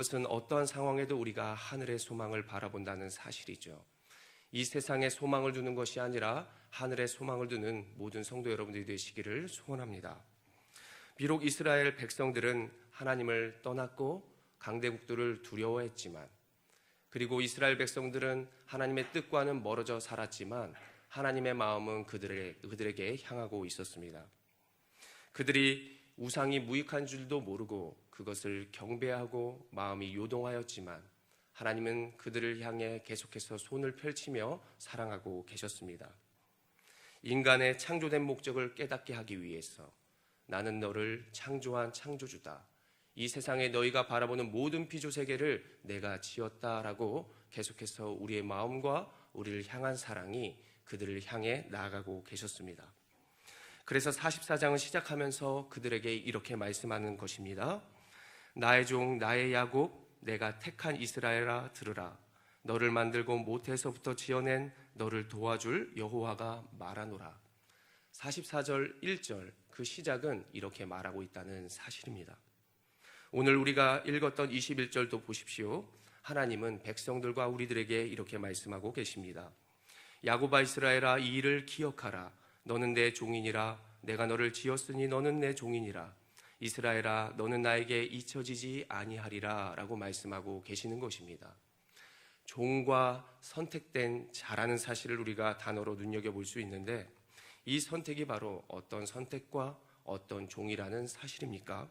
그것은 어떠한 상황에도 우리가 하늘의 소망을 바라본다는 사실이죠. 이 세상에 소망을 두는 것이 아니라 하늘의 소망을 두는 모든 성도 여러분들이 되시기를 소원합니다. 비록 이스라엘 백성들은 하나님을 떠났고 강대국들을 두려워했지만, 그리고 이스라엘 백성들은 하나님의 뜻과는 멀어져 살았지만 하나님의 마음은 그들에게 향하고 있었습니다. 그들이 우상이 무익한 줄도 모르고 그것을 경배하고 마음이 요동하였지만 하나님은 그들을 향해 계속해서 손을 펼치며 사랑하고 계셨습니다. 인간의 창조된 목적을 깨닫게 하기 위해서 나는 너를 창조한 창조주다, 이 세상에 너희가 바라보는 모든 피조 세계를 내가 지었다라고 계속해서 우리의 마음과 우리를 향한 사랑이 그들을 향해 나아가고 계셨습니다. 그래서 44장을 시작하면서 그들에게 이렇게 말씀하는 것입니다. 나의 종 나의 야곱, 내가 택한 이스라엘아 들으라. 너를 만들고 모태에서부터 지어낸 너를 도와줄 여호와가 말하노라. 44절 1절 그 시작은 이렇게 말하고 있다는 사실입니다. 오늘 우리가 읽었던 21절도 보십시오. 하나님은 백성들과 우리들에게 이렇게 말씀하고 계십니다. 야곱아 이스라엘아, 이 일을 기억하라. 너는 내 종이니라. 내가 너를 지었으니 너는 내 종이니라. 이스라엘아, 너는 나에게 잊혀지지 아니하리라 라고 말씀하고 계시는 것입니다. 종과 선택된 자라는 사실을 우리가 단어로 눈여겨볼 수 있는데, 이 선택이 바로 어떤 선택과 어떤 종이라는 사실입니까?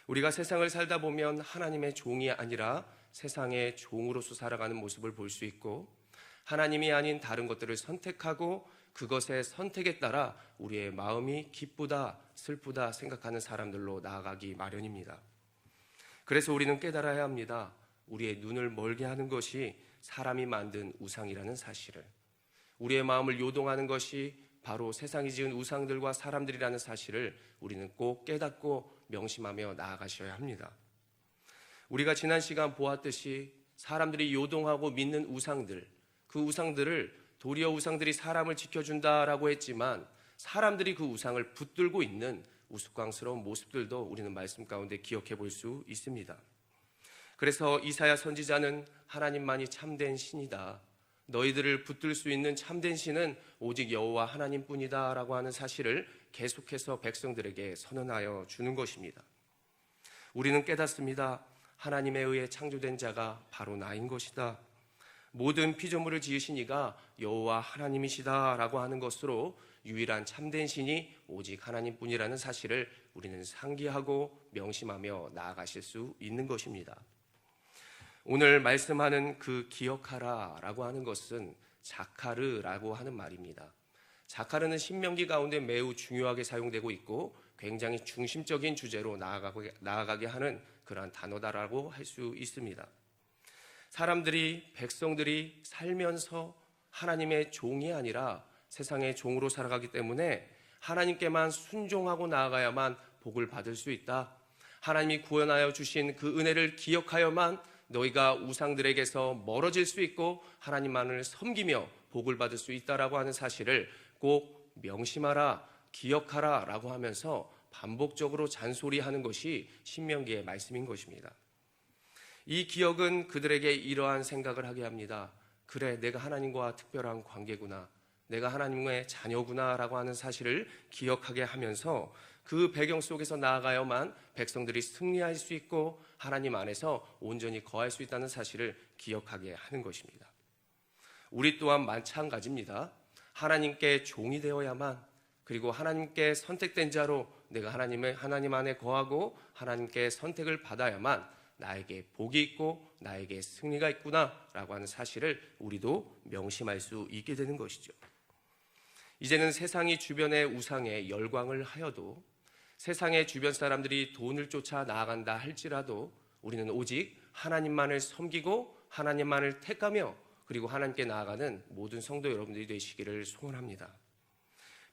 우리가 세상을 살다 보면 하나님의 종이 아니라 세상의 종으로서 살아가는 모습을 볼 수 있고, 하나님이 아닌 다른 것들을 선택하고 그것의 선택에 따라 우리의 마음이 기쁘다, 슬프다 생각하는 사람들로 나아가기 마련입니다. 그래서 우리는 깨달아야 합니다. 우리의 눈을 멀게 하는 것이 사람이 만든 우상이라는 사실을, 우리의 마음을 요동하는 것이 바로 세상이 지은 우상들과 사람들이라는 사실을 우리는 꼭 깨닫고 명심하며 나아가셔야 합니다. 우리가 지난 시간 보았듯이 사람들이 요동하고 믿는 우상들, 그 우상들을 도리어 우상들이 사람을 지켜준다라고 했지만 사람들이 그 우상을 붙들고 있는 우스꽝스러운 모습들도 우리는 말씀 가운데 기억해 볼 수 있습니다. 그래서 이사야 선지자는 하나님만이 참된 신이다, 너희들을 붙들 수 있는 참된 신은 오직 여호와 하나님뿐이다 라고 하는 사실을 계속해서 백성들에게 선언하여 주는 것입니다. 우리는 깨닫습니다. 하나님에 의해 창조된 자가 바로 나인 것이다. 모든 피조물을 지으신 이가 여호와 하나님이시다 라고 하는 것으로 유일한 참된 신이 오직 하나님뿐이라는 사실을 우리는 상기하고 명심하며 나아가실 수 있는 것입니다. 오늘 말씀하는 그 기억하라 라고 하는 것은 자카르라고 하는 말입니다. 자카르는 신명기 가운데 매우 중요하게 사용되고 있고 굉장히 중심적인 주제로 나아가게 하는 그러한 단어다라고 할 수 있습니다. 사람들이, 백성들이 살면서 하나님의 종이 아니라 세상의 종으로 살아가기 때문에 하나님께만 순종하고 나아가야만 복을 받을 수 있다. 하나님이 구원하여 주신 그 은혜를 기억하여만 너희가 우상들에게서 멀어질 수 있고 하나님만을 섬기며 복을 받을 수 있다라고 하는 사실을 꼭 명심하라, 기억하라 라고 하면서 반복적으로 잔소리하는 것이 신명기의 말씀인 것입니다. 이 기억은 그들에게 이러한 생각을 하게 합니다. 그래, 내가 하나님과 특별한 관계구나, 내가 하나님의 자녀구나 라고 하는 사실을 기억하게 하면서 그 배경 속에서 나아가야만 백성들이 승리할 수 있고 하나님 안에서 온전히 거할 수 있다는 사실을 기억하게 하는 것입니다. 우리 또한 마찬가지입니다. 하나님께 종이 되어야만, 그리고 하나님께 선택된 자로 내가 하나님 안에 거하고 하나님께 선택을 받아야만 나에게 복이 있고 나에게 승리가 있구나 라고 하는 사실을 우리도 명심할 수 있게 되는 것이죠. 이제는 세상이 주변의 우상에 열광을 하여도, 세상의 주변 사람들이 돈을 쫓아 나아간다 할지라도 우리는 오직 하나님만을 섬기고 하나님만을 택하며 그리고 하나님께 나아가는 모든 성도 여러분들이 되시기를 소원합니다.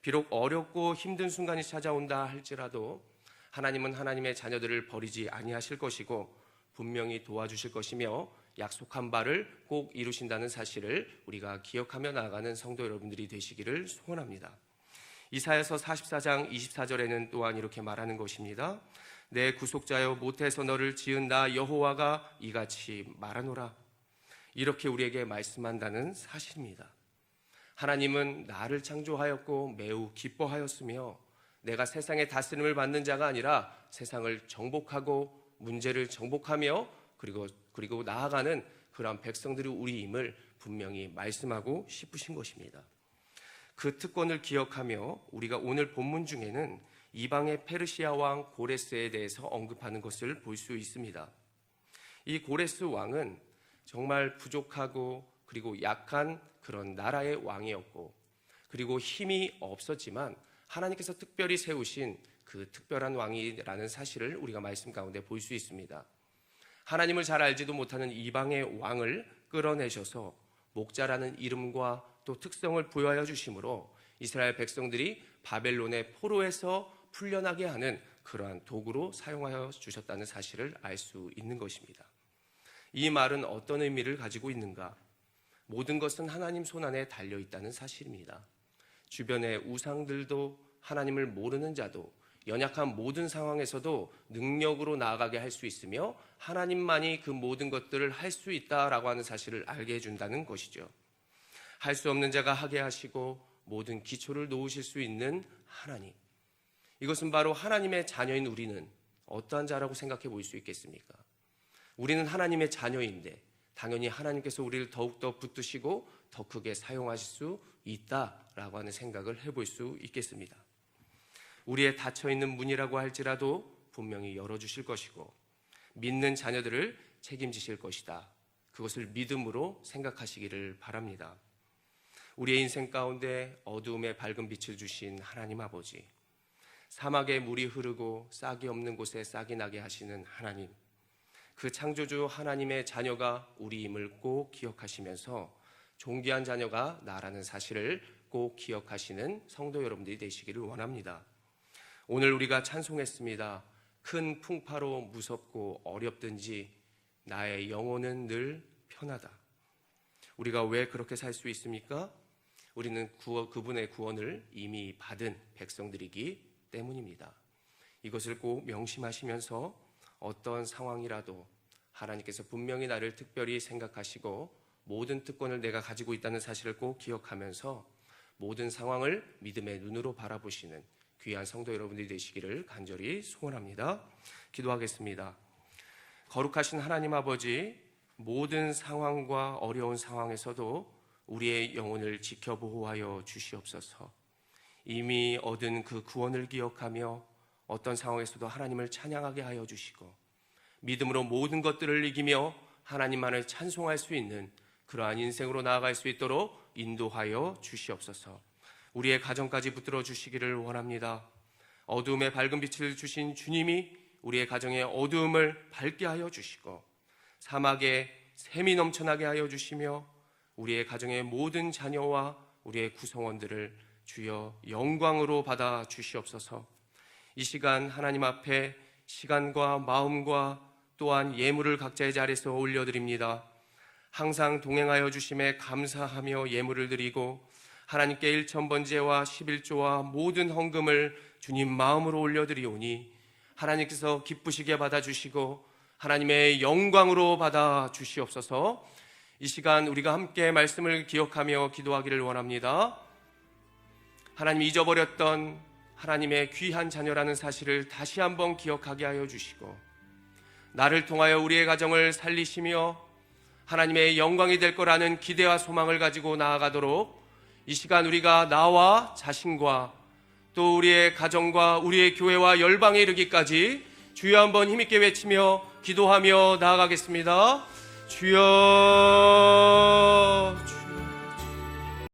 비록 어렵고 힘든 순간이 찾아온다 할지라도 하나님은 하나님의 자녀들을 버리지 아니하실 것이고 분명히 도와주실 것이며 약속한 바를 꼭 이루신다는 사실을 우리가 기억하며 나아가는 성도 여러분들이 되시기를 소원합니다. 이사야서 44장 24절에는 또한 이렇게 말하는 것입니다. 내 구속자여 못해서 너를 지은 나 여호와가 이같이 말하노라. 이렇게 우리에게 말씀한다는 사실입니다. 하나님은 나를 창조하였고 매우 기뻐하였으며 내가 세상의 다스림을 받는 자가 아니라 세상을 정복하고 문제를 정복하며 그리고 나아가는 그러한 백성들이 우리임을 분명히 말씀하고 싶으신 것입니다. 그 특권을 기억하며 우리가 오늘 본문 중에는 이방의 페르시아 왕 고레스에 대해서 언급하는 것을 볼 수 있습니다. 이 고레스 왕은 정말 부족하고 그리고 약한 그런 나라의 왕이었고 그리고 힘이 없었지만 하나님께서 특별히 세우신 그 특별한 왕이라는 사실을 우리가 말씀 가운데 볼 수 있습니다. 하나님을 잘 알지도 못하는 이방의 왕을 끌어내셔서 목자라는 이름과 또 특성을 부여하여 주심으로 이스라엘 백성들이 바벨론의 포로에서 풀려나게 하는 그러한 도구로 사용하여 주셨다는 사실을 알 수 있는 것입니다. 이 말은 어떤 의미를 가지고 있는가? 모든 것은 하나님 손안에 달려있다는 사실입니다. 주변의 우상들도 하나님을 모르는 자도 연약한 모든 상황에서도 능력으로 나아가게 할 수 있으며 하나님만이 그 모든 것들을 할 수 있다라고 하는 사실을 알게 해준다는 것이죠. 할 수 없는 자가 하게 하시고 모든 기초를 놓으실 수 있는 하나님. 이것은 바로 하나님의 자녀인 우리는 어떠한 자라고 생각해 볼 수 있겠습니까? 우리는 하나님의 자녀인데 당연히 하나님께서 우리를 더욱더 붙드시고 더 크게 사용하실 수 있다라고 하는 생각을 해볼 수 있겠습니다. 우리의 닫혀있는 문이라고 할지라도 분명히 열어주실 것이고 믿는 자녀들을 책임지실 것이다. 그것을 믿음으로 생각하시기를 바랍니다. 우리의 인생 가운데 어두움에 밝은 빛을 주신 하나님 아버지, 사막에 물이 흐르고 싹이 없는 곳에 싹이 나게 하시는 하나님, 그 창조주 하나님의 자녀가 우리임을 꼭 기억하시면서 존귀한 자녀가 나라는 사실을 꼭 기억하시는 성도 여러분들이 되시기를 원합니다. 오늘 우리가 찬송했습니다. 큰 풍파로 무섭고 어렵든지 나의 영혼은 늘 편하다. 우리가 왜 그렇게 살 수 있습니까? 우리는 그분의 구원을 이미 받은 백성들이기 때문입니다. 이것을 꼭 명심하시면서 어떤 상황이라도 하나님께서 분명히 나를 특별히 생각하시고 모든 특권을 내가 가지고 있다는 사실을 꼭 기억하면서 모든 상황을 믿음의 눈으로 바라보시는 귀한 성도 여러분들이 되시기를 간절히 소원합니다. 기도하겠습니다. 거룩하신 하나님 아버지, 모든 상황과 어려운 상황에서도 우리의 영혼을 지켜 보호하여 주시옵소서. 이미 얻은 그 구원을 기억하며 어떤 상황에서도 하나님을 찬양하게 하여 주시고 믿음으로 모든 것들을 이기며 하나님만을 찬송할 수 있는 그러한 인생으로 나아갈 수 있도록 인도하여 주시옵소서. 우리의 가정까지 붙들어 주시기를 원합니다. 어두움에 밝은 빛을 주신 주님이 우리의 가정의 어두움을 밝게 하여 주시고 사막에 샘이 넘쳐나게 하여 주시며 우리의 가정의 모든 자녀와 우리의 구성원들을 주여 영광으로 받아 주시옵소서. 이 시간 하나님 앞에 시간과 마음과 또한 예물을 각자의 자리에서 올려드립니다. 항상 동행하여 주심에 감사하며 예물을 드리고 하나님께 1,000번제와 11조와 모든 헌금을 주님 마음으로 올려드리오니 하나님께서 기쁘시게 받아주시고 하나님의 영광으로 받아주시옵소서. 이 시간 우리가 함께 말씀을 기억하며 기도하기를 원합니다. 하나님, 잊어버렸던 하나님의 귀한 자녀라는 사실을 다시 한번 기억하게 하여 주시고 나를 통하여 우리의 가정을 살리시며 하나님의 영광이 될 거라는 기대와 소망을 가지고 나아가도록 이 시간 우리가 나와 자신과 또 우리의 가정과 우리의 교회와 열방에 이르기까지 주여 한번 힘있게 외치며 기도하며 나아가겠습니다. 주여.